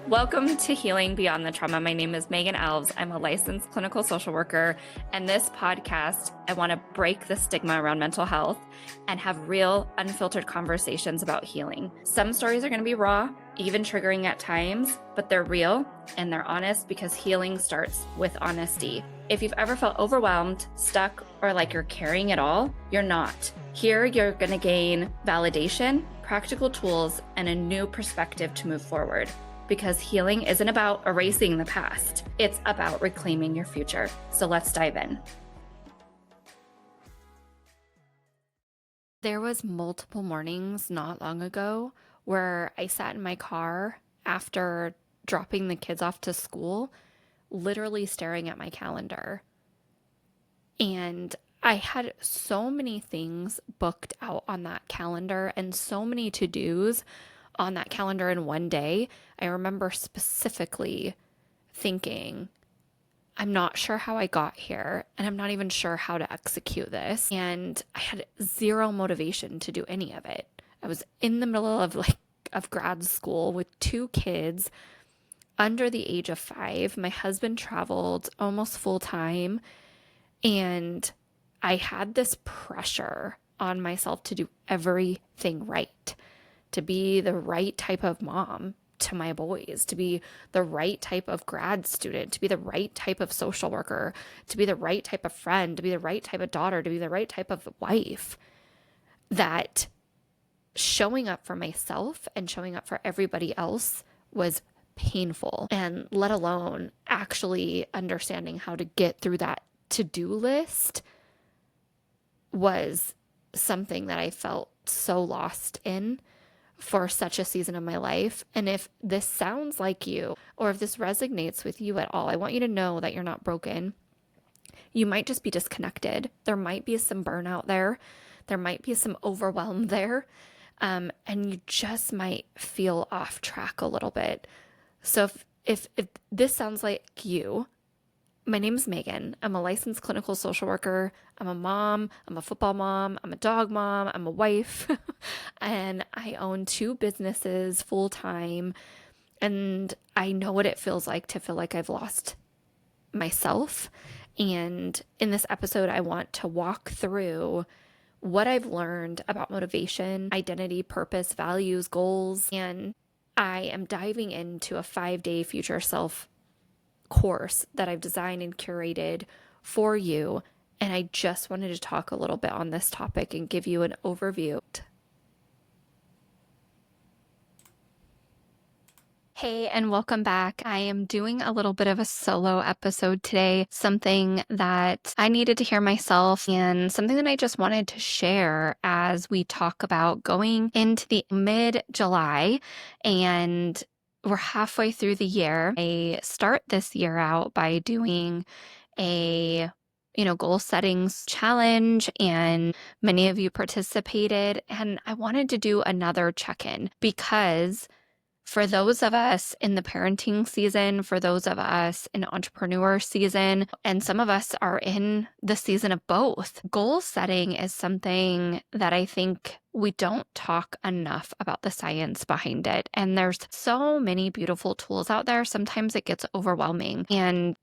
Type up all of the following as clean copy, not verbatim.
Welcome to Healing Beyond the Trauma. My name is Megan Alves. I'm a licensed clinical social worker. And this podcast, I want to break the stigma around mental health and have real, unfiltered conversations about healing. Some stories are going to be raw, even triggering at times, but they're real and they're honest because healing starts with honesty. If you've ever felt overwhelmed, stuck, or like you're carrying it all, you're not. Here, you're going to gain validation, practical tools, and a new perspective to move forward. Because healing isn't about erasing the past. It's about reclaiming your future. So let's dive in. There was multiple mornings not long ago where I sat in my car after dropping the kids off to school, literally staring at my calendar. And I had so many things booked out on that calendar and so many to-dos on that calendar in one day. I remember specifically thinking, I'm not sure how I got here, and I'm not even sure how to execute this. And I had zero motivation to do any of it. I was in the middle of grad school with two kids under the age of 5. My husband traveled almost full time, and I had this pressure on myself to do everything right, to be the right type of mom to my boys, to be the right type of grad student, to be the right type of social worker, to be the right type of friend, to be the right type of daughter, to be the right type of wife. That showing up for myself and showing up for everybody else was painful, and let alone actually understanding how to get through that to-do list was something that I felt so lost in for such a season of my life. And if this sounds like you, or if this resonates with you at all, I want you to know that you're not broken. You might just be disconnected. There might be some burnout there. There might be some overwhelm there. And you just might feel off track a little bit. So if this sounds like you, my name is Megan. I'm a licensed clinical social worker. I'm a mom. I'm a football mom. I'm a dog mom. I'm a wife. And I own 2 businesses full time. And I know what it feels like to feel like I've lost myself. And in this episode, I want to walk through what I've learned about motivation, identity, purpose, values, goals. And I am diving into a 5-day future self course that I've designed and curated for you. And I just wanted to talk a little bit on this topic and give you an overview. Hey, and welcome back. I am doing a little bit of a solo episode today, something that I needed to hear myself and something that I just wanted to share as we talk about going into the mid-July, and we're halfway through the year. I start this year out by doing a goal settings challenge, and many of you participated, and I wanted to do another check-in because for those of us in the parenting season, for those of us in entrepreneur season, and some of us are in the season of both, goal setting is something that I think we don't talk enough about the science behind it. And there's so many beautiful tools out there. Sometimes it gets overwhelming. And,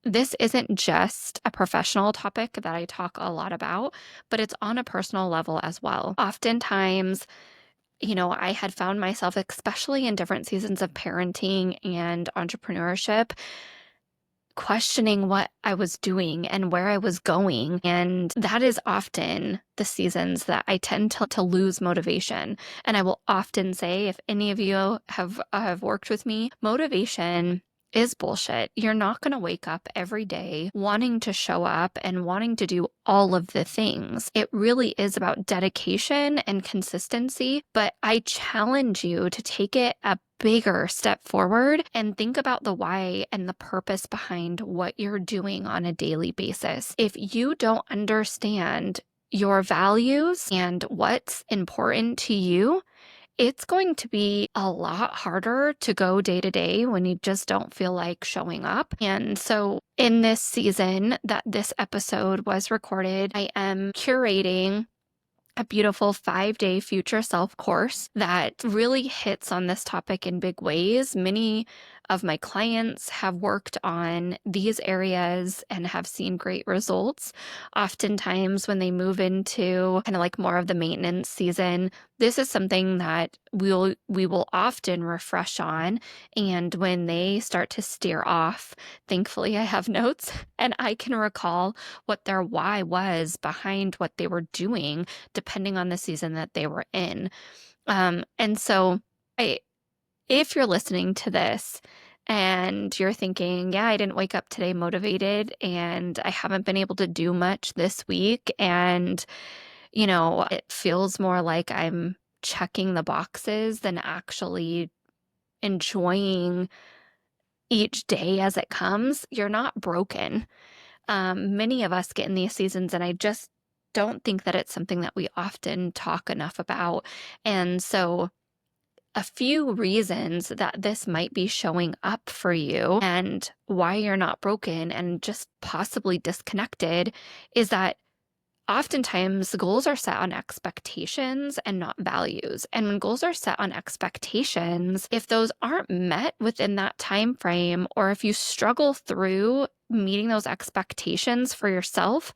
this isn't just a professional topic that I talk a lot about, but it's on a personal level as well. Oftentimes, I had found myself, especially in different seasons of parenting and entrepreneurship, questioning what I was doing and where I was going. And that is often the seasons that I tend to lose motivation. And I will often say, if any of you have worked with me, motivation is bullshit. You're not going to wake up every day wanting to show up and wanting to do all of the things. It really is about dedication and consistency, but I challenge you to take it a bigger step forward and think about the why and the purpose behind what you're doing on a daily basis. If you don't understand your values and what's important to you, it's going to be a lot harder to go day to day when you just don't feel like showing up. And so in this season that this episode was recorded, I am curating a beautiful 5-day future self course that really hits on this topic in big ways. Many of my clients have worked on these areas and have seen great results. Oftentimes, when they move into kind of like more of the maintenance season, this is something that we will often refresh on. And when they start to steer off, thankfully I have notes and I can recall what their why was behind what they were doing, depending on the season that they were in. And so I, if you're listening to this and you're thinking, yeah, I didn't wake up today motivated and I haven't been able to do much this week, and, it feels more like I'm checking the boxes than actually enjoying each day as it comes, you're not broken. Many of us get in these seasons, and I just don't think that it's something that we often talk enough about. And so, a few reasons that this might be showing up for you and why you're not broken and just possibly disconnected is that oftentimes goals are set on expectations and not values. And when goals are set on expectations, if those aren't met within that time frame, or if you struggle through meeting those expectations for yourself,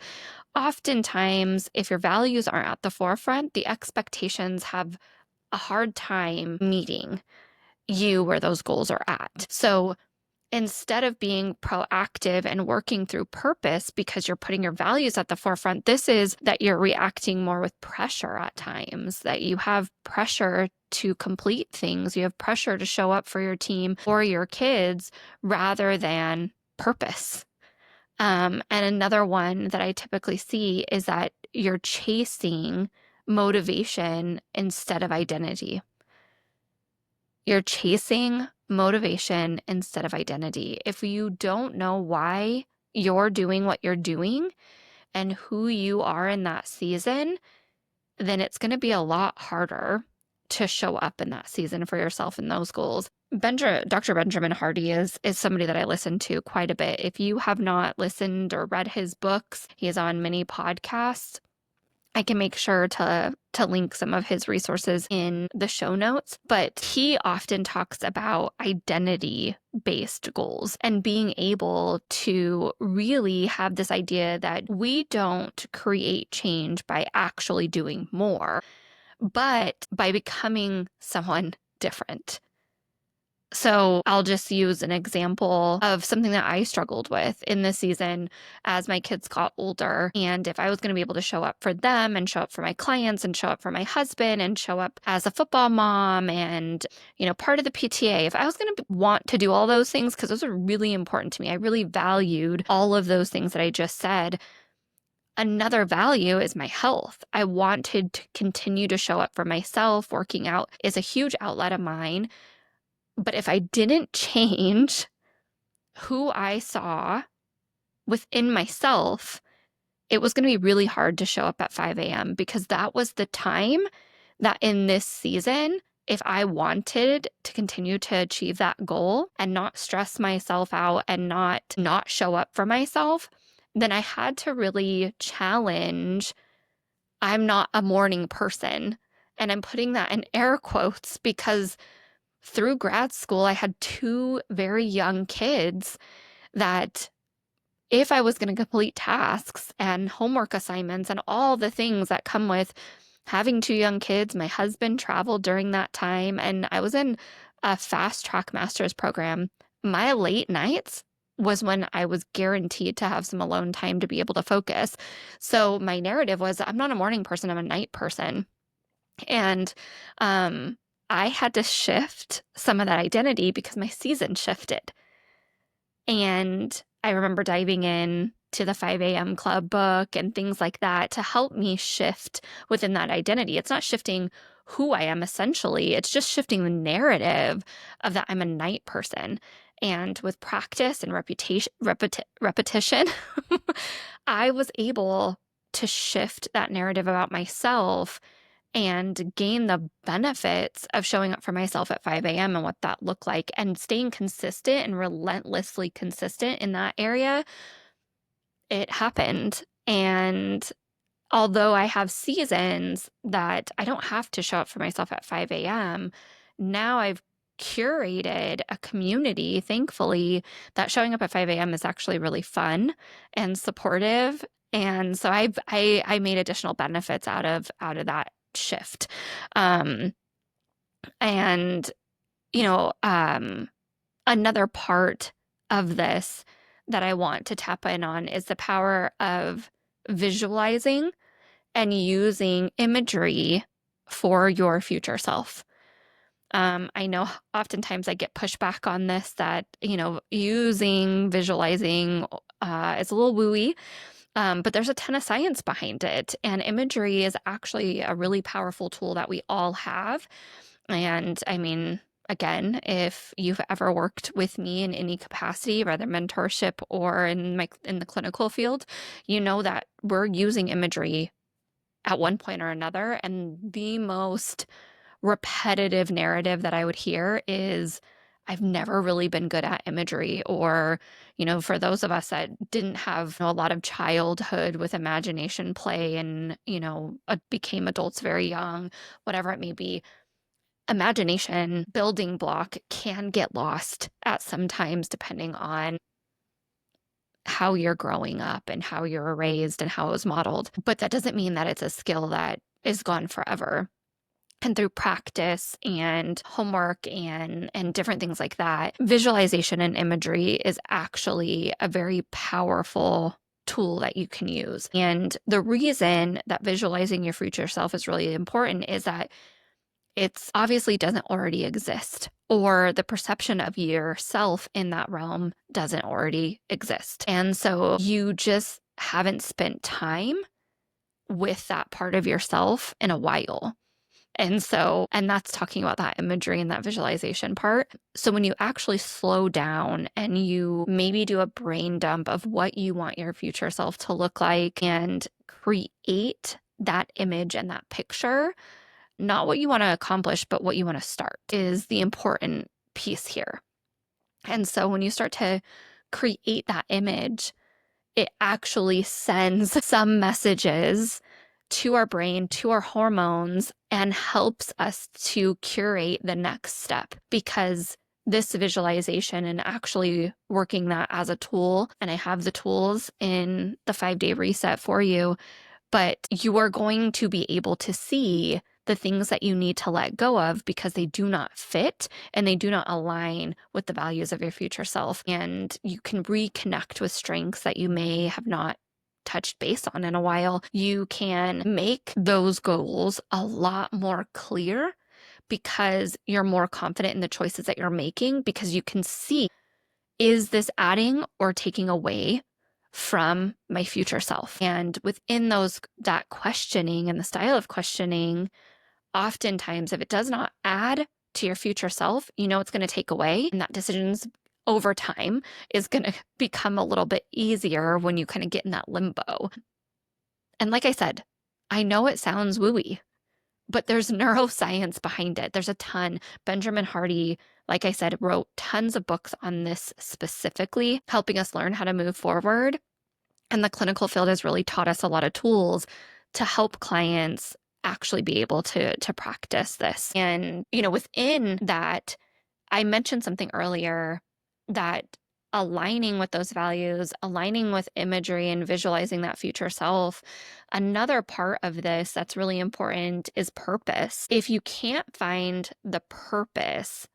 oftentimes if your values aren't at the forefront, the expectations have a hard time meeting you where those goals are at. So instead of being proactive and working through purpose because you're putting your values at the forefront, this is that you're reacting more with pressure at times, that you have pressure to complete things, you have pressure to show up for your team or your kids rather than purpose. And another one that I typically see is that you're chasing motivation instead of identity. You're chasing motivation instead of identity. If you don't know why you're doing what you're doing and who you are in that season, then it's going to be a lot harder to show up in that season for yourself and those goals. Dr. Benjamin Hardy is somebody that I listen to quite a bit. If you have not listened or read his books, he is on many podcasts. I can make sure to link some of his resources in the show notes, but he often talks about identity-based goals and being able to really have this idea that we don't create change by actually doing more, but by becoming someone different. So I'll just use an example of something that I struggled with in this season as my kids got older. And if I was going to be able to show up for them and show up for my clients and show up for my husband and show up as a football mom and, part of the PTA, if I was going to want to do all those things, because those are really important to me, I really valued all of those things that I just said. Another value is my health. I wanted to continue to show up for myself. Working out is a huge outlet of mine. But if I didn't change who I saw within myself, it was going to be really hard to show up at 5 a.m. because that was the time that in this season, if I wanted to continue to achieve that goal and not stress myself out and not show up for myself, then I had to really challenge, I'm not a morning person. And I'm putting that in air quotes because through grad school, I had two very young kids that if I was going to complete tasks and homework assignments and all the things that come with having two young kids, my husband traveled during that time, and I was in a fast track master's program. My late nights was when I was guaranteed to have some alone time to be able to focus. So my narrative was, I'm not a morning person, I'm a night person. And I had to shift some of that identity because my season shifted. And I remember diving in to the 5 a.m. club book and things like that to help me shift within that identity. It's not shifting who I am essentially, it's just shifting the narrative of that I'm a night person. And with practice and repetition, I was able to shift that narrative about myself and gain the benefits of showing up for myself at 5 a.m. and what that looked like, and staying consistent and relentlessly consistent in that area. It happened. And although I have seasons that I don't have to show up for myself at 5 a.m., now I've curated a community, thankfully, that showing up at 5 a.m. is actually really fun and supportive. And so I made additional benefits out of that shift. Um, and you know, another part of this that I want to tap in on is the power of visualizing and using imagery for your future self. I know oftentimes I get pushback on this that, using visualizing is a little wooey, but there's a ton of science behind it. And imagery is actually a really powerful tool that we all have. And I mean, again, if you've ever worked with me in any capacity, whether mentorship or in the clinical field, you know that we're using imagery at one point or another. And the most repetitive narrative that I would hear is, I've never really been good at imagery. Or, for those of us that didn't have a lot of childhood with imagination play and, became adults very young, whatever it may be, imagination building block can get lost at some times depending on how you're growing up and how you're raised and how it was modeled. But that doesn't mean that it's a skill that is gone forever. And through practice and homework and different things like that, visualization and imagery is actually a very powerful tool that you can use. And the reason that visualizing your future self is really important is that it's obviously doesn't already exist, or the perception of yourself in that realm doesn't already exist. And so you just haven't spent time with that part of yourself in a while. And that's talking about that imagery and that visualization part. So when you actually slow down and you maybe do a brain dump of what you want your future self to look like and create that image and that picture, not what you want to accomplish, but what you want to start is the important piece here. And so when you start to create that image, it actually sends some messages to our brain, to our hormones, and helps us to curate the next step, because this visualization and actually working that as a tool, and I have the tools in the 5-day reset for you, but you are going to be able to see the things that you need to let go of because they do not fit and they do not align with the values of your future self. And you can reconnect with strengths that you may have not touched base on in a while. You can make those goals a lot more clear because you're more confident in the choices that you're making, because you can see, is this adding or taking away from my future self? And within that questioning and the style of questioning, oftentimes if it does not add to your future self, it's going to take away, and that decisions over time is going to become a little bit easier when you kind of get in that limbo. And like I said, I know it sounds wooey, but there's neuroscience behind it. There's a ton. Benjamin Hardy, like I said, wrote tons of books on this specifically, helping us learn how to move forward. And the clinical field has really taught us a lot of tools to help clients actually be able to practice this. And, within that, I mentioned something earlier, that aligning with those values, aligning with imagery and visualizing that future self, another part of this that's really important is purpose. If you can't find the purpose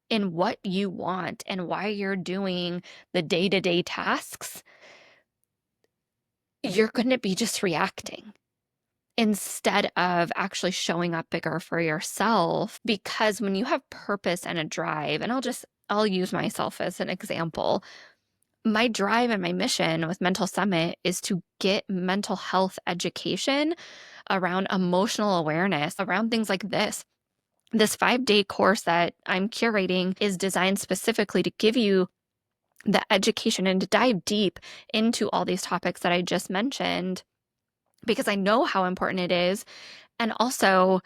in what you want and why you're doing the day-to-day tasks, you're going to be just reacting instead of actually showing up bigger for yourself. Because when you have purpose and a drive, and I'll use myself as an example. My drive and my mission with Mental Summit is to get mental health education around emotional awareness, around things like this. This 5-day course that I'm curating is designed specifically to give you the education and to dive deep into all these topics that I just mentioned, because I know how important it is. And also,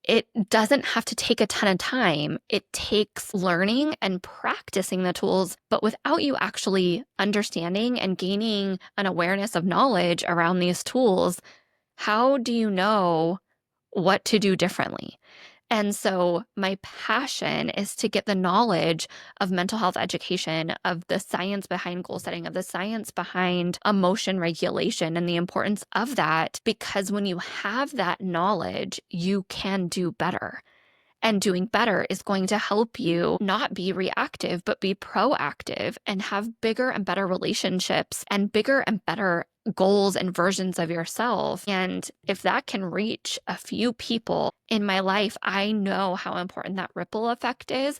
it doesn't have to take a ton of time. It takes learning and practicing the tools, but without you actually understanding and gaining an awareness of knowledge around these tools, How do you know what to do differently? And so my passion is to get the knowledge of mental health education, of the science behind goal setting, of the science behind emotion regulation and the importance of that. Because when you have that knowledge, you can do better. And doing better is going to help you not be reactive, but be proactive and have bigger and better relationships and bigger and better goals and versions of yourself. And if that can reach a few people in my life, I know how important that ripple effect is,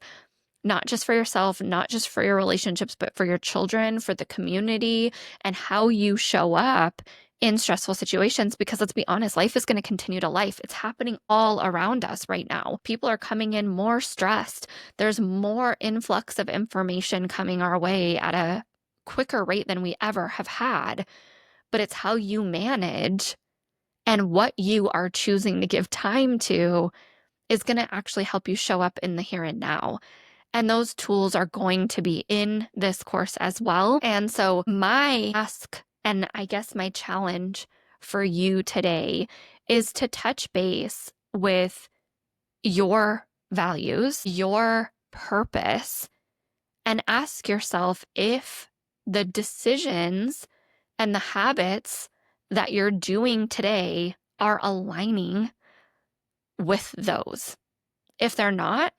not just for yourself, not just for your relationships, but for your children, for the community, and how you show up in stressful situations. Because let's be honest, life is going to continue to life. It's happening all around us right now. People are coming in more stressed. There's more influx of information coming our way at a quicker rate than we ever have had. But it's how you manage and what you are choosing to give time to is going to actually help you show up in the here and now. And those tools are going to be in this course as well. And so my ask, and I guess my challenge for you today, is to touch base with your values, your purpose, and ask yourself if the decisions and the habits that you're doing today are aligning with those. If they're not,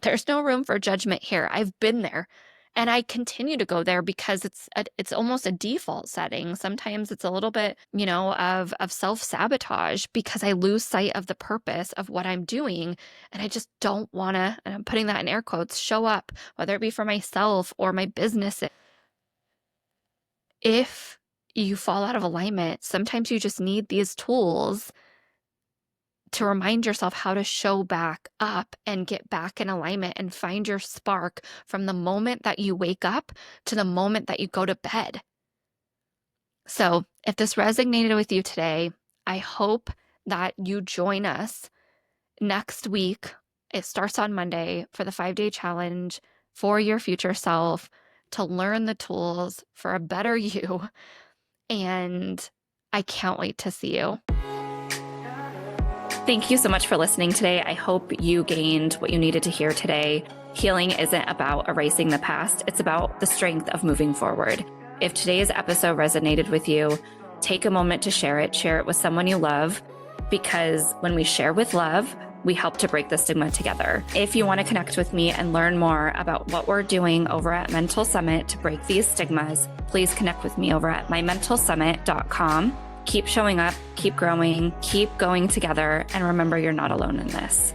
there's no room for judgment here. I've been there and I continue to go there because it's almost a default setting. Sometimes it's a little bit, of self-sabotage because I lose sight of the purpose of what I'm doing. And I just don't want to, and I'm putting that in air quotes, show up, whether it be for myself or my business. If you fall out of alignment, sometimes you just need these tools to remind yourself how to show back up and get back in alignment and find your spark from the moment that you wake up to the moment that you go to bed. So if this resonated with you today, I hope that you join us next week. It starts on Monday for the 5-day challenge for your future self to learn the tools for a better you. And I can't wait to see you. Thank you so much for listening today. I hope you gained what you needed to hear today. Healing isn't about erasing the past. It's about the strength of moving forward. If today's episode resonated with you, take a moment to share it with someone you love, because when we share with love, we help to break the stigma together. If you want to connect with me and learn more about what we're doing over at Mental Summit to break these stigmas, please connect with me over at mymentalsummit.com. Keep showing up, keep growing, keep going together, and remember you're not alone in this.